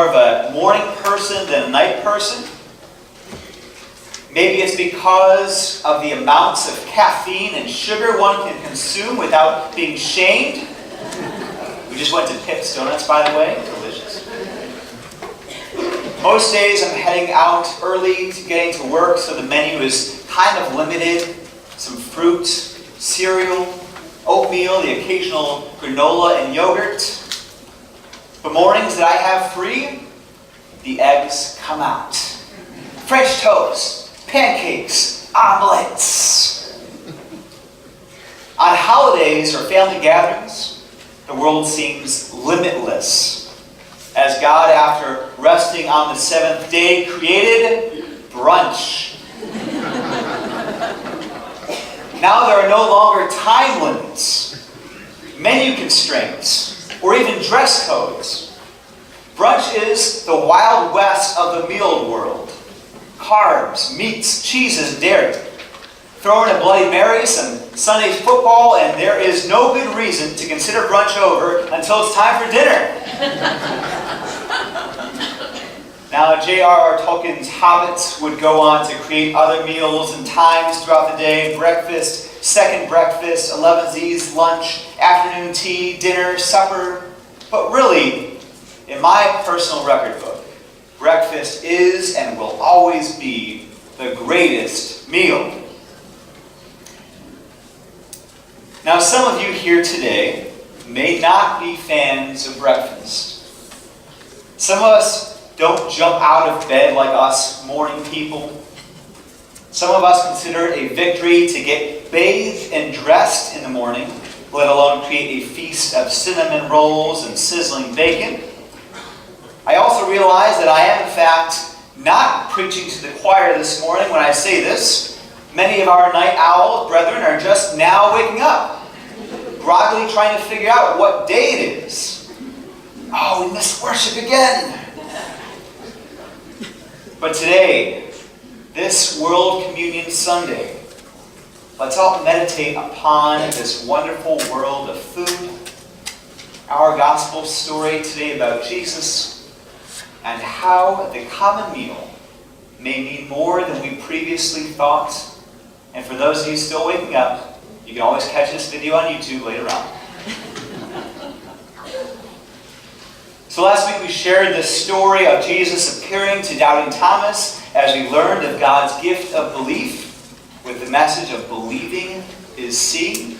more of a morning person than a night person. Maybe it's because of the amounts of caffeine and sugar one can consume without being shamed. We just went to Pips Donuts, by the way. Delicious. Most days I'm heading out early to getting to work, so the menu is kind of limited. Some fruit, cereal, oatmeal, the occasional granola and yogurt. But mornings that I have free, the eggs come out. French toast. Pancakes, omelets. On holidays or family gatherings, the world seems limitless. As God, after resting on the seventh day, created brunch. Now there are no longer time limits, menu constraints, or even dress codes. Brunch is the Wild West of the meal world. Carbs, meats, cheeses, dairy. Throw in a Bloody Mary, some Sunday football, and there is no good reason to consider brunch over until it's time for dinner. Now, J.R.R. Tolkien's hobbits would go on to create other meals and times throughout the day. Breakfast, second breakfast, 11's lunch, afternoon tea, dinner, supper. But really, in my personal record book, breakfast is and will always be the greatest meal. Now, some of you here today may not be fans of breakfast. Some of us don't jump out of bed like us morning people. Some of us consider it a victory to get bathed and dressed in the morning, let alone create a feast of cinnamon rolls and sizzling bacon. I also realize that I am, in fact, not preaching to the choir this morning when I say this. Many of our night owl brethren are just now waking up, groggily trying to figure out what day it is. Oh, we missed worship again. But today, this World Communion Sunday, let's all meditate upon this wonderful world of food, our gospel story today about Jesus, and how the common meal may mean more than we previously thought. And for those of you still waking up, you can always catch this video on YouTube later on. So last week we shared the story of Jesus appearing to doubting Thomas as we learned of God's gift of belief with the message of believing is seeing.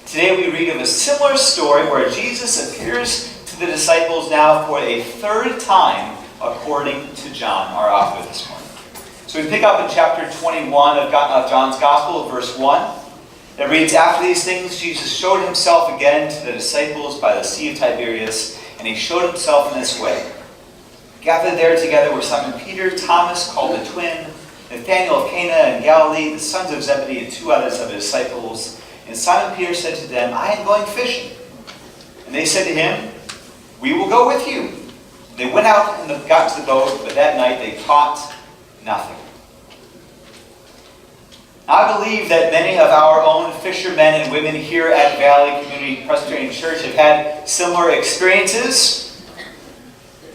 Today we read of a similar story where Jesus appears to the disciples now for a third time, according to John, our author this morning. So we pick up in chapter 21 of John's Gospel, verse 1. It reads, "After these things, Jesus showed himself again to the disciples by the Sea of Tiberias, and he showed himself in this way. Gathered there together were Simon Peter, Thomas, called the twin, Nathanael of Cana in Galilee, the sons of Zebedee, and two others of his disciples. And Simon Peter said to them, 'I am going fishing.' And they said to him, 'We will go with you.' They went out and got into the boat, but that night they caught nothing." I believe that many of our own fishermen and women here at Valley Community Presbyterian Church have had similar experiences.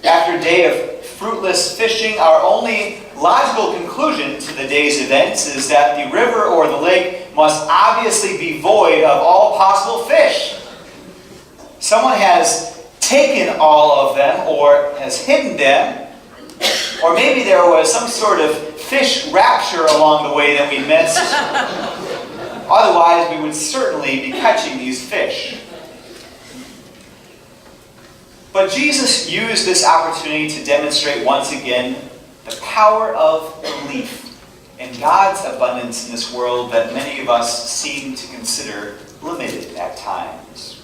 After a day of fruitless fishing, our only logical conclusion to the day's events is that the river or the lake must obviously be void of all possible fish. Someone has taken all of them or has hidden them, or maybe there was some sort of fish rapture along the way that we missed. Otherwise, we would certainly be catching these fish. But Jesus used this opportunity to demonstrate once again the power of belief in God's abundance in this world that many of us seem to consider limited at times.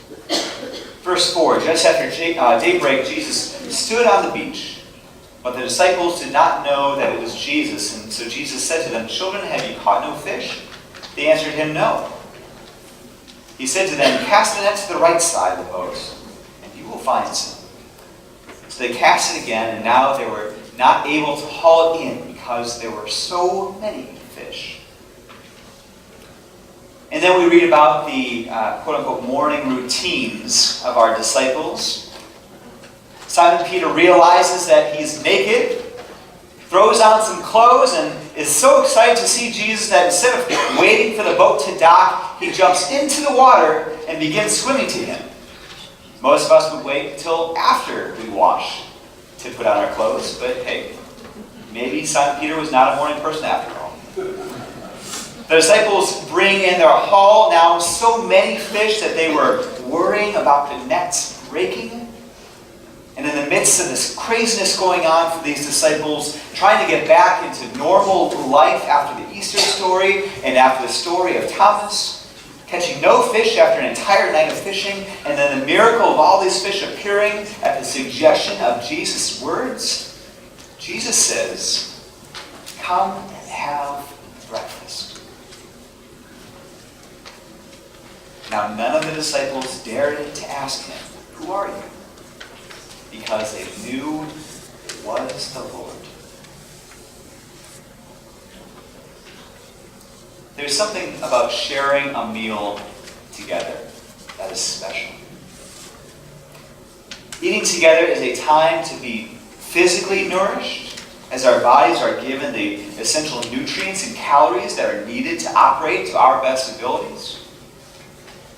Verse 4, just after daybreak, Jesus stood on the beach. But the disciples did not know that it was Jesus, and so Jesus said to them, "Children, have you caught no fish?" They answered him, "No." He said to them, "Cast the net to the right side of the boat, and you will find some." So they cast it again, and now they were not able to haul it in because there were so many fish. And then we read about the quote-unquote morning routines of our disciples. Simon Peter realizes that he's naked, throws on some clothes, and is so excited to see Jesus that instead of waiting for the boat to dock, he jumps into the water and begins swimming to him. Most of us would wait until after we wash to put on our clothes, but hey, maybe Simon Peter was not a morning person after all. The disciples bring in their haul, now so many fish that they were worrying about the nets breaking. And in the midst of this craziness going on for these disciples, trying to get back into normal life after the Easter story and after the story of Thomas, catching no fish after an entire night of fishing, and then the miracle of all these fish appearing at the suggestion of Jesus' words, Jesus says, "Come and have breakfast." Now none of the disciples dared to ask him, "Who are you?" because they knew it was the Lord. There's something about sharing a meal together that is special. Eating together is a time to be physically nourished, as our bodies are given the essential nutrients and calories that are needed to operate to our best abilities.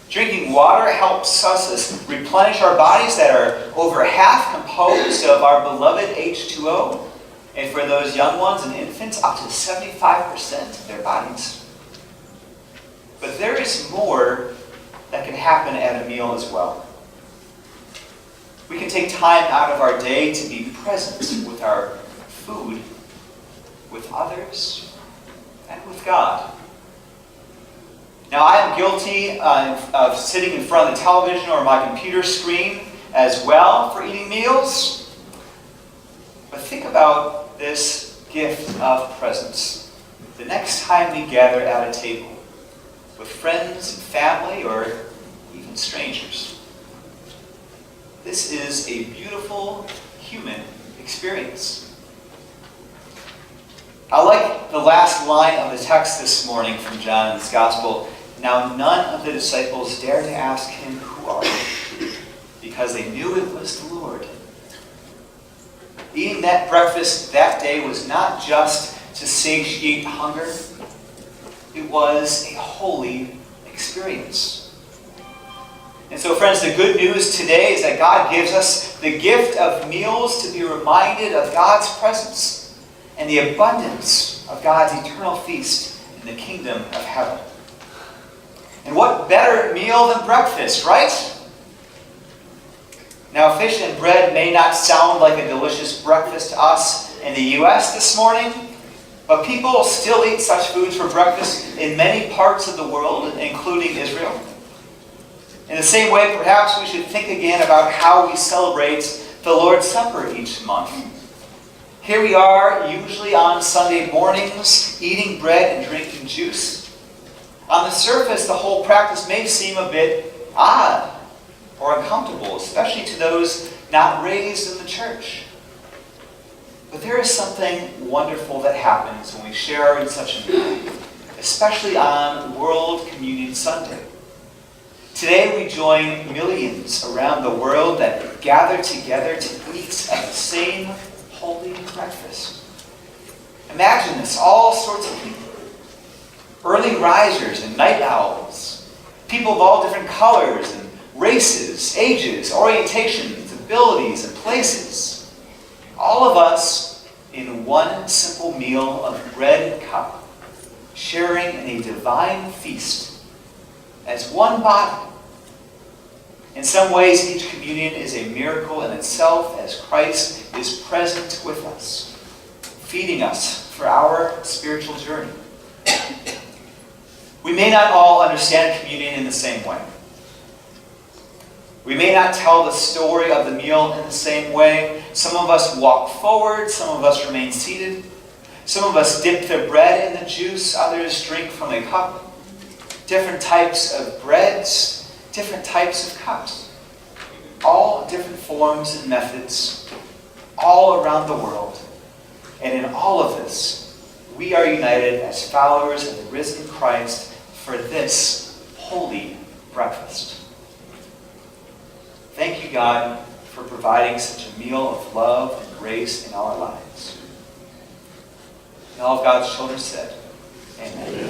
Drinking water helps us replenish our bodies that are over half composed of our beloved H2O. And for those young ones and infants, up to 75% of their bodies. But there is more that can happen at a meal as well. We can take time out of our day to be present with our food, with others, and with God. Now, I am guilty of sitting in front of the television or my computer screen as well for eating meals. But think about this gift of presence. The next time we gather at a table with friends and family or even strangers. This is a beautiful human experience. I like the last line of the text this morning from John's Gospel. Now none of the disciples dared to ask him, "Who are you?" because they knew it was the Lord. Eating that breakfast that day was not just to satiate hunger. It was a holy experience. And so, friends, the good news today is that God gives us the gift of meals to be reminded of God's presence and the abundance of God's eternal feast in the kingdom of heaven. And what better meal than breakfast, right? Now, fish and bread may not sound like a delicious breakfast to us in the U.S. this morning, but people still eat such foods for breakfast in many parts of the world, including Israel. In the same way, perhaps we should think again about how we celebrate the Lord's Supper each month. Here we are, usually on Sunday mornings, eating bread and drinking juice. On the surface, the whole practice may seem a bit odd or uncomfortable, especially to those not raised in the church. But there is something wonderful that happens when we share in such a meal, especially on World Communion Sunday. Today we join millions around the world that gather together to eat at the same holy breakfast. Imagine this, all sorts of people. Early risers and night owls. People of all different colors and races, ages, orientations, abilities, and places. All of us in one simple meal of bread and cup, sharing in a divine feast as one body. In some ways, each communion is a miracle in itself as Christ is present with us, feeding us for our spiritual journey. We may not all understand communion in the same way. We may not tell the story of the meal in the same way. Some of us walk forward, some of us remain seated. Some of us dip the bread in the juice, others drink from a cup. Different types of breads, different types of cups. All different forms and methods, all around the world. And in all of this, we are united as followers of the risen Christ for this holy breakfast. Thank you, God, for providing such a meal of love and grace in our lives. And all of God's children said, Amen.